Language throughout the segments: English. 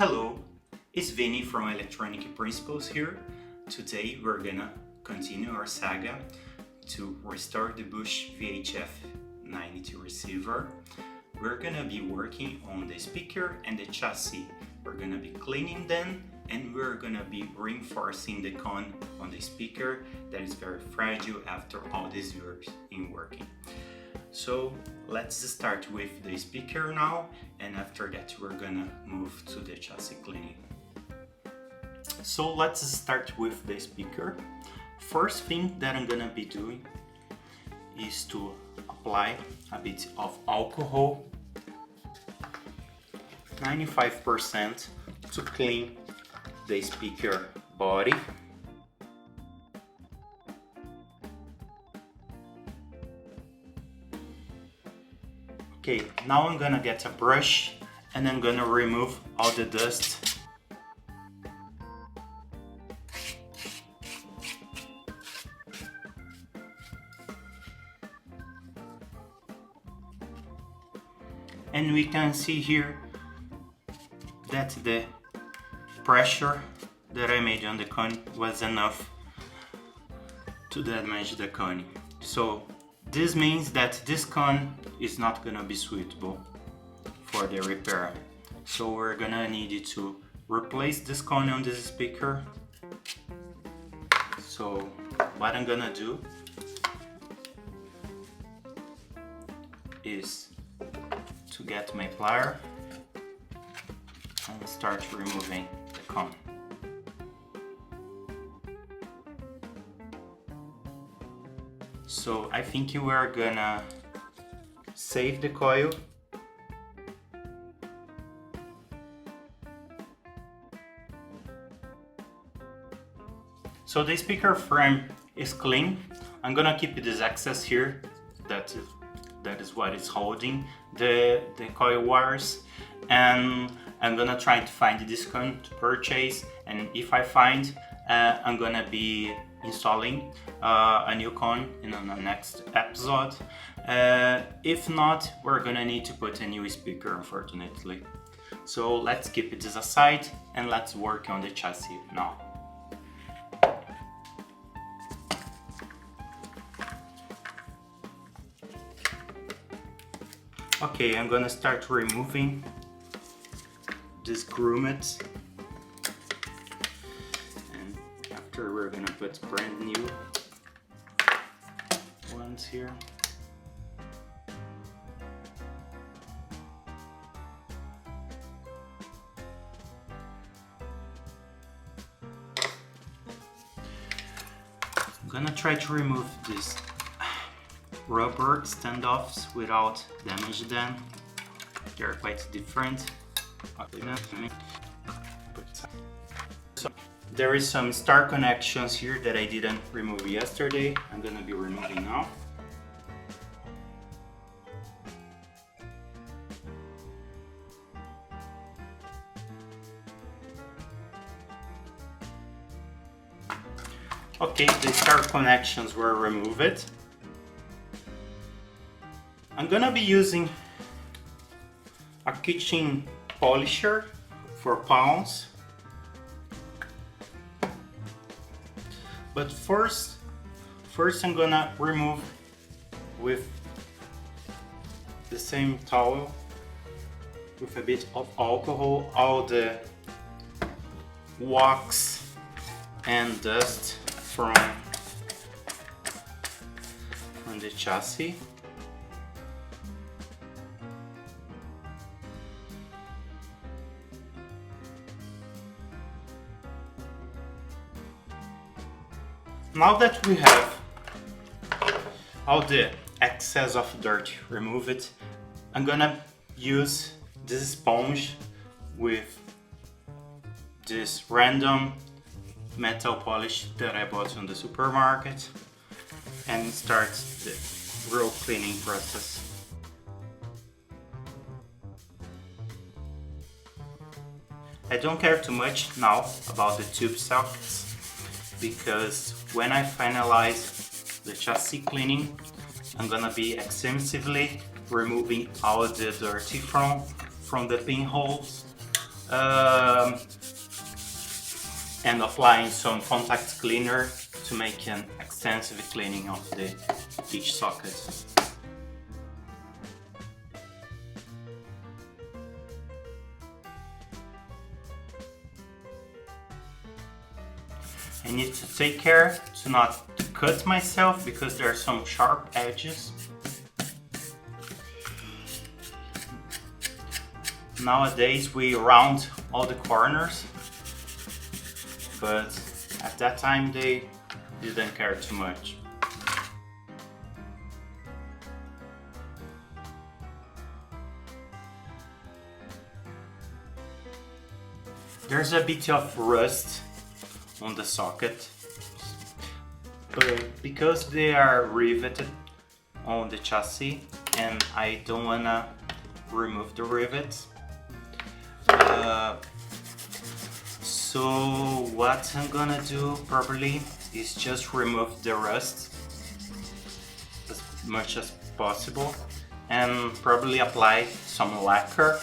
Hello, it's Vinny from Electronic Principles here. Today we're gonna continue our saga to restore the Bosch VHF90 receiver. We're gonna be working on the speaker and the chassis. We're gonna be cleaning them and we're gonna be reinforcing the cone on the speaker that is very fragile after all these years in working. So let's start with the speaker now, and after that we're gonna move to the chassis cleaning. So let's start with the speaker. First thing that I'm gonna be doing is to apply a bit of alcohol, 95%, to clean the speaker body. Okay, now I'm gonna get a brush and I'm gonna remove all the dust. And we can see here that the pressure that I made on the cone was enough to damage the cone. So this means that this cone is not gonna be suitable for the repair. So we're gonna need to replace this cone on this speaker. So what I'm gonna do is to get my plier and start removing the cone. So I think you are gonna save the coil. So the speaker frame is clean. I'm gonna keep this excess here. That is what is holding the coil wires, and I'm gonna try to find this cone to purchase, and if I find, I'm gonna be installing a new cone in the next episode. If not, we're gonna need to put a new speaker, unfortunately. So let's keep this aside and let's work on the chassis now. Okay, I'm gonna start removing this grommet, and after we're gonna put brand new ones here. I'm gonna try to remove this rubber standoffs without damage them. They're quite different. So there is some star connections here that I didn't remove yesterday. I'm gonna be removing now. Okay, the star connections were removed. I'm gonna be using a kitchen polisher for pounds. But first I'm gonna remove with the same towel with a bit of alcohol all the wax and dust from the chassis. Now that we have all the excess of dirt removed, I'm gonna use this sponge with this random metal polish that I bought from the supermarket and start the real cleaning process. I don't care too much now about the tube sockets, because when I finalize the chassis cleaning, I'm gonna be extensively removing all the dirty from the pinholes um, and applying some contact cleaner to make an extensive cleaning of each socket. I need to take care to not cut myself because there are some sharp edges. Nowadays we round all the corners, but at that time they didn't care too much. There's a bit of rust on the socket, but because they are riveted on the chassis and I don't wanna remove the rivets, so what I'm gonna do probably is just remove the rust as much as possible and probably apply some lacquer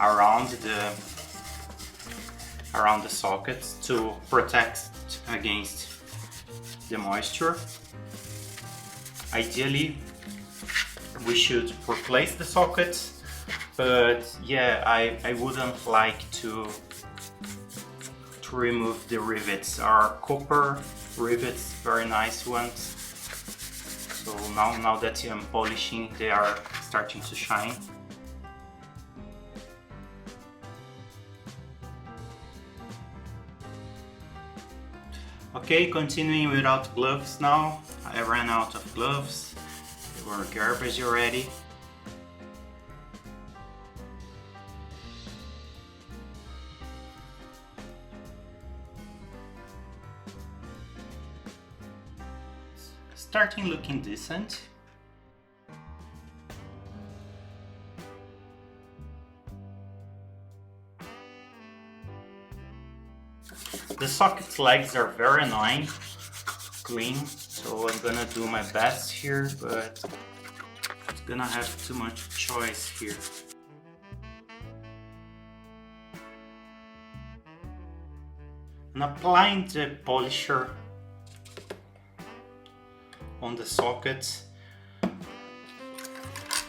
around the sockets to protect against the moisture. Ideally we should replace the sockets, but yeah, I wouldn't like to remove the rivets. Our copper rivets, very nice ones. So now that I'm polishing, they are starting to shine. Okay, continuing without gloves now. I ran out of gloves. They were garbage already. Starting looking decent. The socket legs are very annoying to clean, so I'm gonna do my best here, but it's gonna have too much choice here. I'm applying the polisher on the sockets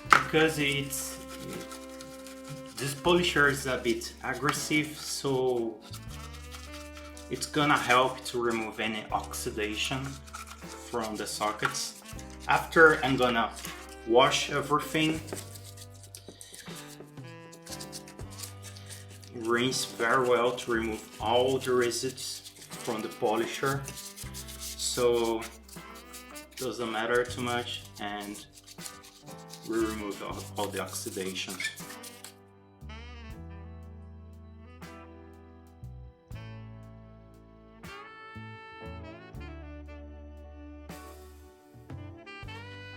because this polisher is a bit aggressive, so it's gonna help to remove any oxidation from the sockets. After, I'm gonna wash everything, rinse very well to remove all the residues from the polisher, so it doesn't matter too much, and we remove all the oxidation.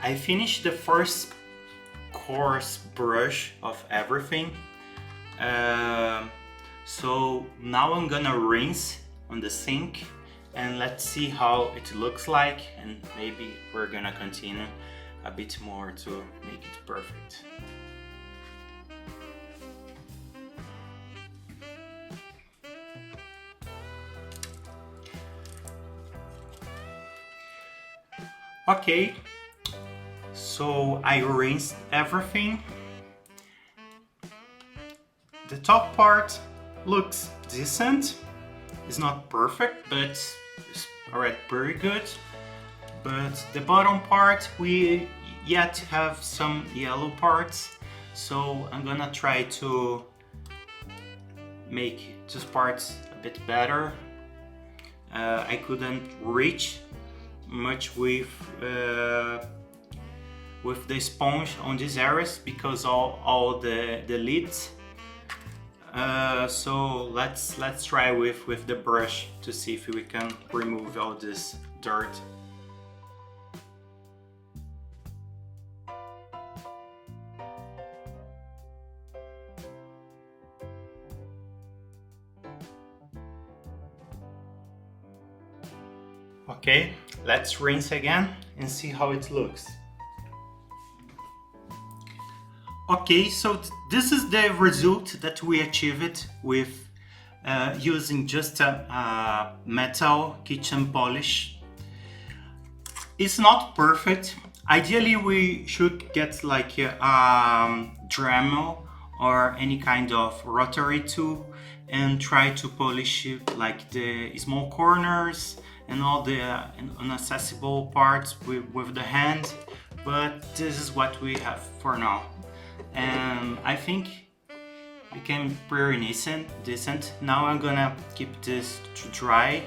I finished the first coarse brush of everything, so now I'm gonna rinse on the sink and let's see how it looks like, and maybe we're gonna continue a bit more to make it perfect. Okay, so I rinsed everything. The top part looks decent. It's not perfect, but it's already pretty good. But the bottom part, we yet have some yellow parts, so I'm gonna try to make these parts a bit better. I couldn't reach much with the sponge on these areas because all the lids. So let's try with the brush to see if we can remove all this dirt. Okay, let's rinse again and see how it looks. Okay, so this is the result that we achieved with using just a metal kitchen polish. It's not perfect. Ideally, we should get like a Dremel or any kind of rotary tool and try to polish it, like the small corners and all the inaccessible parts with the hand. But this is what we have for now, and I think became pretty decent. Now I'm gonna keep this to dry,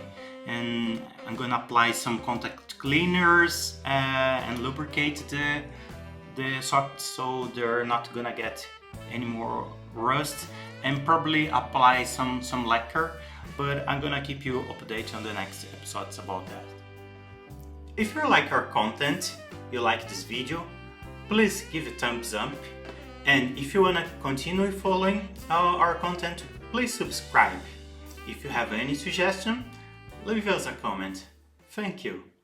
and I'm gonna apply some contact cleaners and lubricate the sockets so they're not gonna get any more rust, and probably apply some lacquer, but I'm gonna keep you updated on the next episodes about that. If you like our content, you like this video, please give a thumbs up, and if you wanna continue following our content, please subscribe. If you have any suggestion, leave us a comment. Thank you.